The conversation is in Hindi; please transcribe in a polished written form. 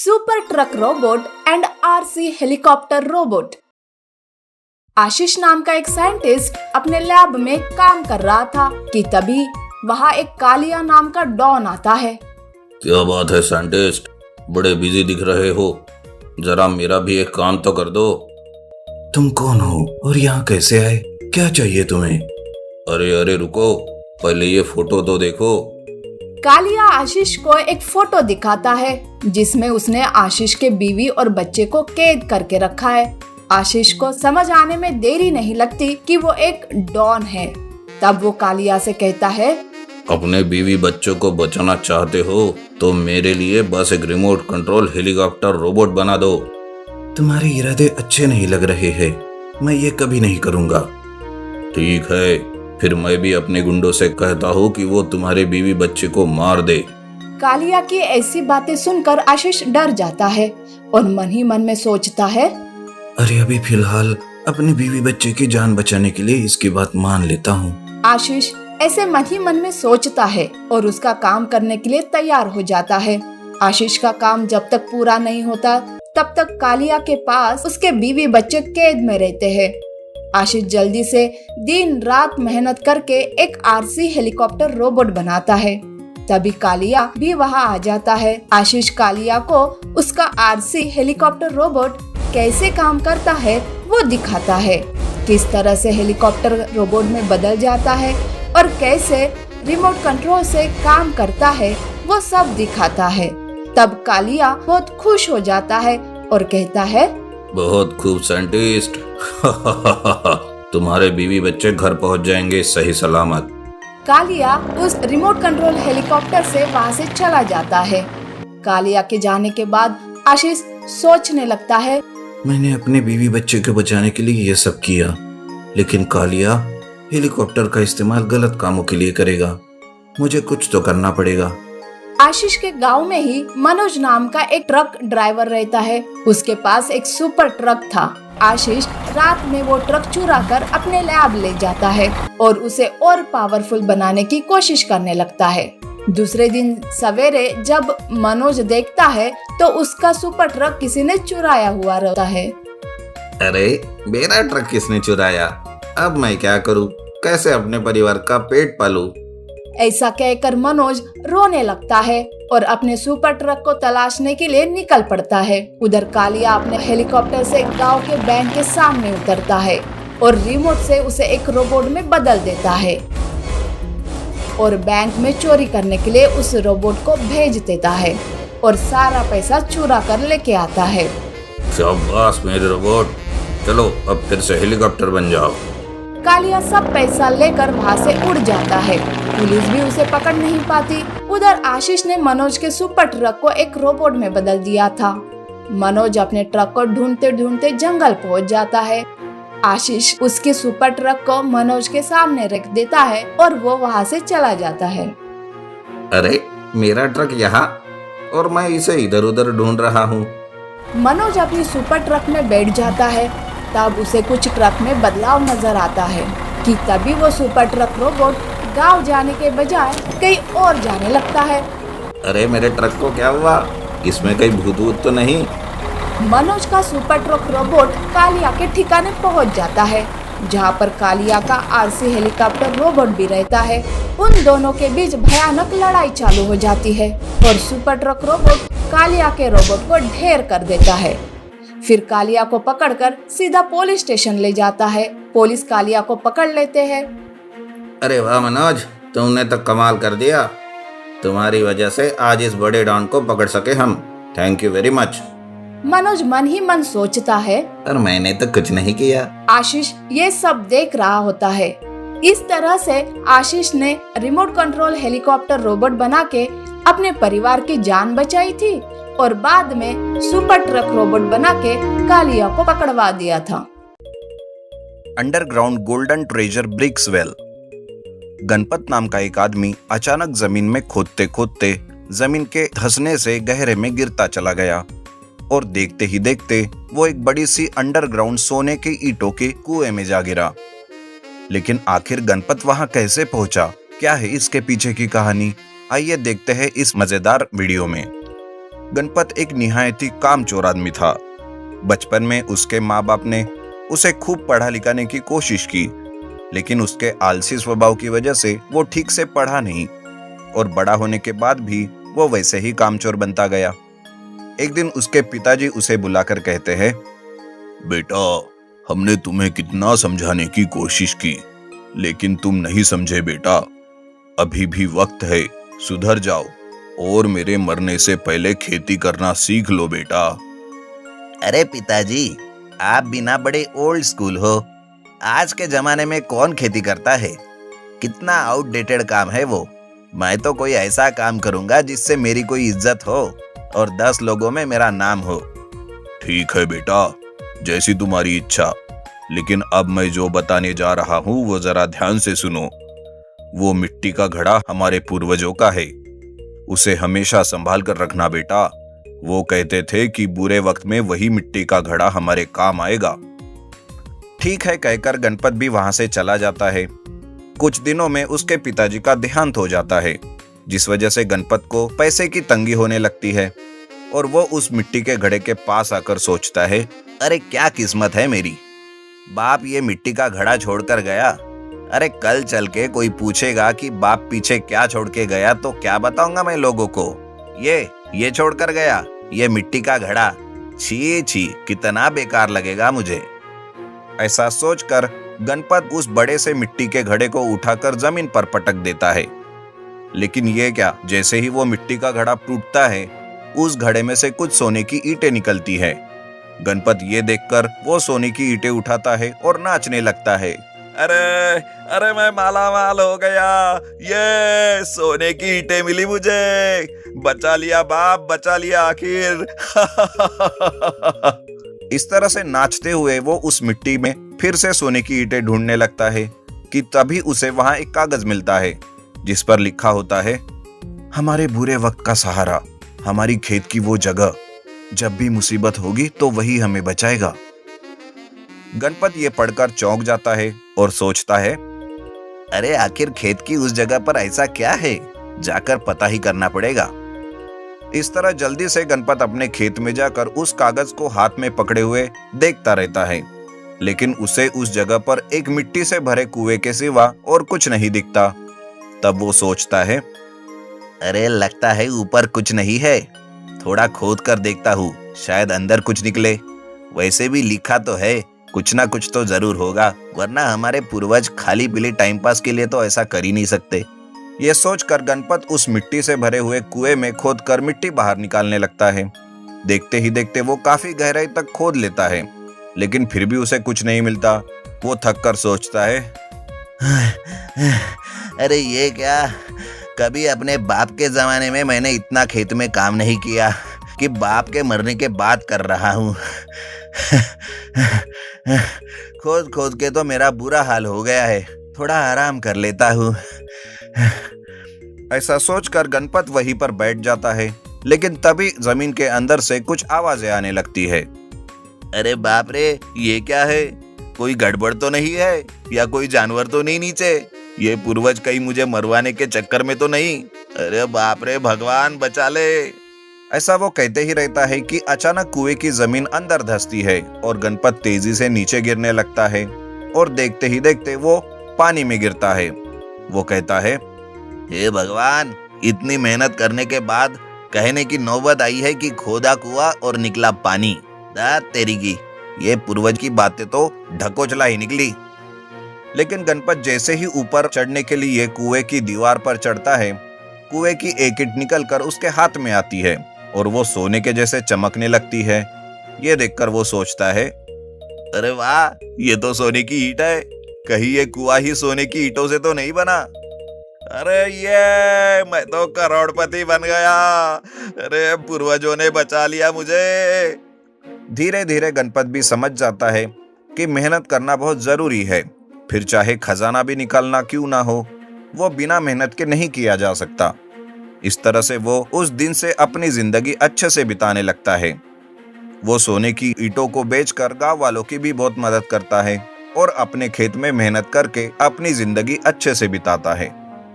Super truck robot and RC helicopter robot. Ashish नाम का एक साइंटिस्ट अपने लैब में काम कर रहा था कि तभी वहाँ एक कालिया नाम का डॉन आता है। क्या बात है साइंटिस्ट, बड़े बिजी दिख रहे हो, जरा मेरा भी एक काम तो कर दो। तुम कौन हो और यहाँ कैसे आए? क्या चाहिए तुम्हें? अरे रुको, पहले ये फोटो तो देखो। कालिया आशीष को एक फोटो दिखाता है जिसमें उसने आशीष के बीवी और बच्चे को कैद करके रखा है। आशीष को समझ आने में देरी नहीं लगती कि वो एक डॉन है। तब वो कालिया से कहता है, अपने बीवी बच्चों को बचाना चाहते हो तो मेरे लिए बस एक रिमोट कंट्रोल हेलीकॉप्टर रोबोट बना दो। तुम्हारे इरादे अच्छे नहीं लग रहे हैं, मैं ये कभी नहीं करूँगा। ठीक है, फिर मैं भी अपने गुंडों से कहता हूँ कि वो तुम्हारे बीवी बच्चे को मार दे। कालिया की ऐसी बातें सुनकर आशीष डर जाता है और मन ही मन में सोचता है, अरे अभी फिलहाल अपनी बीवी बच्चे की जान बचाने के लिए इसकी बात मान लेता हूँ। आशीष ऐसे मन ही मन में सोचता है और उसका काम करने के लिए तैयार हो जाता है। आशीष का काम जब तक पूरा नहीं होता तब तक कालिया के पास उसके बीवी बच्चे कैद में रहते हैं। आशीष जल्दी से दिन रात मेहनत करके एक आरसी हेलीकॉप्टर रोबोट बनाता है। तभी कालिया भी वहाँ आ जाता है। आशीष कालिया को उसका आरसी हेलीकॉप्टर रोबोट कैसे काम करता है वो दिखाता है, किस तरह से हेलीकॉप्टर रोबोट में बदल जाता है और कैसे रिमोट कंट्रोल से काम करता है वो सब दिखाता है। तब कालिया बहुत खुश हो जाता है और कहता है, बहुत खूब साइंटिस्ट तुम्हारे बीवी बच्चे घर पहुंच जाएंगे सही सलामत। कालिया उस रिमोट कंट्रोल हेलीकॉप्टर से वहाँ से चला जाता है। कालिया के जाने के बाद आशीष सोचने लगता है, मैंने अपने बीवी बच्चे को बचाने के लिए ये सब किया, लेकिन कालिया हेलीकॉप्टर का इस्तेमाल गलत कामों के लिए करेगा। मुझे कुछ तो करना पड़ेगा। आशीष के गांव में ही मनोज नाम का एक ट्रक ड्राइवर रहता है। उसके पास एक सुपर ट्रक था। आशीष रात में वो ट्रक चुरा कर अपने लैब ले जाता है और उसे और पावरफुल बनाने की कोशिश करने लगता है। दूसरे दिन सवेरे जब मनोज देखता है तो उसका सुपर ट्रक किसी ने चुराया हुआ रहता है। अरे मेरा ट्रक किसने चुराया? अब मैं क्या करूं? कैसे अपने परिवार का पेट पालूं? ऐसा कहकर मनोज रोने लगता है और अपने सुपर ट्रक को तलाशने के लिए निकल पड़ता है। उधर कालिया अपने हेलीकॉप्टर से गांव के बैंक के सामने उतरता है और रिमोट से उसे एक रोबोट में बदल देता है और बैंक में चोरी करने के लिए उस रोबोट को भेज देता है और सारा पैसा चुरा कर लेके आता है। शाबाश मेरे रोबोट, चलो अब फिर से हेलीकॉप्टर बन जाओ। कालिया सब पैसा लेकर वहाँ से उड़ जाता है। पुलिस भी उसे पकड़ नहीं पाती। उधर आशीष ने मनोज के सुपर ट्रक को एक रोबोट में बदल दिया था। मनोज अपने ट्रक को ढूंढते ढूंढते जंगल पहुँच जाता है। आशीष उसके सुपर ट्रक को मनोज के सामने रख देता है और वो वहाँ से चला जाता है। अरे मेरा ट्रक यहाँ और मैं इसे इधर उधर ढूंढ रहा हूँ। मनोज अपनी सुपर ट्रक में बैठ जाता है। तब उसे कुछ ट्रक में बदलाव नजर आता है कि तभी वो सुपर ट्रक रोबोट गांव जाने के बजाय कहीं और जाने लगता है। अरे मेरे ट्रक को क्या हुआ? इसमें कहीं भूत तो नहीं? मनोज का सुपर ट्रक रोबोट कालिया के ठिकाने पहुंच जाता है, जहां पर कालिया का आरसी हेलीकॉप्टर रोबोट भी रहता है। उन दोनों के बीच भयानक लड़ाई चालू हो जाती है और सुपर ट्रक रोबोट कालिया के रोबोट को ढेर कर देता है। फिर कालिया को पकड़कर सीधा पुलिस स्टेशन ले जाता है। पुलिस कालिया को पकड़ लेते हैं। अरे वाह मनोज, तुमने तो कमाल कर दिया। तुम्हारी वजह से आज इस बड़े डॉन को पकड़ सके हम। Thank you very much. Manoj मन ही मन सोचता है, और मैंने तो कुछ नहीं किया। आशीष ये सब देख रहा होता है। इस तरह से आशीष ने रिमोट कंट्रोल हेलीकॉप्टर रोबोट बना के अपने परिवार की जान बचाई थी और बाद में सुपर ट्रक रोबोट बना के कालिया को पकड़वा दिया था। Underground golden treasure Brickswell. Ganpat नाम का एक आदमी अचानक जमीन में खोदते खोदते जमीन के धंसने से गहरे में गिरता चला गया और देखते ही देखते वो एक बड़ी सी अंडरग्राउंड सोने के ईंटों के कुएं में जा गिरा। लेकिन आखिर गणपत वहां कैसे पहुंचा? क्या है इसके पीछे की कहानी? आइए देखते हैं इस मजेदार वीडियो में। गणपत एक निहायत ही कामचोर आदमी था। बचपन में उसके माँ बाप ने उसे खूब पढ़ा लिखाने की कोशिश की, लेकिन उसके आलसी स्वभाव की वजह से वो ठीक से पढ़ा नहीं और बड़ा होने के बाद भी वो वैसे ही कामचोर बनता गया। एक दिन उसके पिताजी उसे बुलाकर कहते हैं, बेटा, हमने तुम्हें कितना समझाने की कोशिश की, लेकिन तुम नहीं समझे बेटा। अभी भी वक्त है, सुधर जाओ और मेरे मरने से पहले खेती करना सीख लो बेटा। अरे पिताजी, आप बिना बड़े ओल्ड स्कूल हो। आज के जमाने में कौन खेती करता है? कितना आउटडेटेड काम है वो। मैं तो कोई ऐसा काम करूंगा जिससे मेरी कोई इज्जत हो और 10 लोगों में मेरा नाम हो। ठीक है बेटा, जैसी तुम्हारी इच्छा, लेकिन अब मैं जो बताने जा रहा हूँ वो जरा ध्यान से सुनो। वो मिट्टी का घड़ा हमारे पूर्वजों का है, उसे हमेशा संभाल कर रखना बेटा। वो कहते थे कि बुरे वक्त में वही मिट्टी का घड़ा हमारे काम आएगा। ठीक है कहकर गणपत भी वहां से चला जाता है। कुछ दिनों में उसके पिताजी का देहांत हो जाता है, जिस वजह से गणपत को पैसे की तंगी होने लगती है और वो उस मिट्टी के घड़े के पास आकर सोचता है, अरे क्या किस्मत है मेरी, बाप ये मिट्टी का घड़ा छोड़कर गया। अरे कल चल के कोई पूछेगा कि बाप पीछे क्या छोड़ के गया तो क्या बताऊंगा मैं लोगों को? ये छोड़कर गया, ये मिट्टी का घड़ा। छी छी, कितना बेकार लगेगा मुझे। ऐसा सोचकर गणपत उस बड़े से मिट्टी के घड़े को उठाकर जमीन पर पटक देता है। लेकिन ये क्या, जैसे ही वो मिट्टी का घड़ा टूटता है, उस घड़े में से कुछ सोने की ईंटें निकलती है। गणपत ये देखकर वो सोने की ईंटें उठाता है और नाचने लगता है। अरे मैं माला माल हो गया, ये सोने की ईंटें मिली मुझे, बचा लिया बाप, बचा लिया आखिर। इस तरह से नाचते हुए वो उस मिट्टी में फिर से सोने की ईंटें ढूंढने लगता है कि तभी उसे वहां एक कागज मिलता है, जिस पर लिखा होता है, हमारे बुरे वक्त का सहारा, हमारी खेत की वो जगह, जब भी मुसीबत होगी तो वही हमें बचाएगा। गणपत ये पढ़कर चौंक जाता है और सोचता है, अरे आखिर खेत की उस जगह पर ऐसा क्या है, जाकर पता ही करना पड़ेगा। इस तरह जल्दी से गणपत अपने खेत में जाकर उस कागज को हाथ में पकड़े हुए देखता रहता है, लेकिन उसे उस जगह पर एक मिट्टी से भरे कुएं के सिवा और कुछ नहीं दिखता। तब वो सोचता है, अरे लगता है ऊपर कुछ नहीं है, थोड़ा खोद कर देखता हूँ, शायद अंदर कुछ निकले। वैसे भी लिखा तो है, कुछ ना कुछ तो जरूर होगा, वरना हमारे पूर्वज खाली पीली टाइम पास के लिए तो ऐसा कर ही नहीं सकते। ये सोचकर गणपत उस मिट्टी से भरे हुए कुएं में खोदकर मिट्टी बाहर निकालने लगता है। देखते ही देखते वो काफी गहराई तक खोद लेता है, लेकिन फिर भी उसे कुछ नहीं मिलता। वो थक कर सोचता है, अरे ये क्या, कभी अपने बाप के जमाने में मैंने इतना खेत में काम नहीं किया कि बाप के मरने के बाद कर रहा हूँ। खोद खोद के तो मेरा बुरा हाल हो गया है, थोड़ा आराम कर लेता हूँ। ऐसा सोचकर गणपत वहीं पर बैठ जाता है, लेकिन तभी जमीन के अंदर से कुछ आवाजें आने लगती है। अरे बाप रे, ये क्या है, कोई गड़बड़ तो नहीं है, या कोई जानवर तो नहीं नीचे? ये पूर्वज कहीं मुझे मरवाने के चक्कर में तो नहीं? अरे बाप रे, भगवान बचा ले। ऐसा वो कहते ही रहता है कि अचानक कुएं की जमीन अंदर धंसती है और गणपत तेजी से नीचे गिरने लगता है और देखते ही देखते वो पानी में गिरता है। वो कहता है, हे भगवान, इतनी मेहनत करने के बाद कहने की नौबत आई है कि खोदा कुआं और निकला पानी। दात तेरी की, ये पूर्वज की बातें तो ढकोचला ही निकली। लेकिन गणपत जैसे ही ऊपर चढ़ने के लिए कुएं की दीवार पर चढ़ता है, कुएं की एक ईंट निकलकर उसके हाथ में आती है और वो सोने के जैसे चमकने लगती है। ये देखकर वो सोचता है, अरे वाह, ये तो सोने की ईंट है, कहीं ये कुआं ही सोने की ईंटों से तो नहीं बना? अरे ये मैं तो करोड़पति बन गया। अरे पूर्वजों ने बचा लिया मुझे। धीरे धीरे गणपत भी समझ जाता है कि मेहनत करना बहुत जरूरी है, फिर चाहे खजाना भी निकालना क्यों ना हो, वो बिना मेहनत के नहीं किया जा सकता। इस तरह से वो उस दिन से अपनी जिंदगी अच्छे से बिताने लगता है। वो सोने की ईंटों को बेचकर गांव वालों की भी बहुत मदद करता है और अपने खेत में मेहनत करके अपनी जिंदगी अच्छे से बिताता है।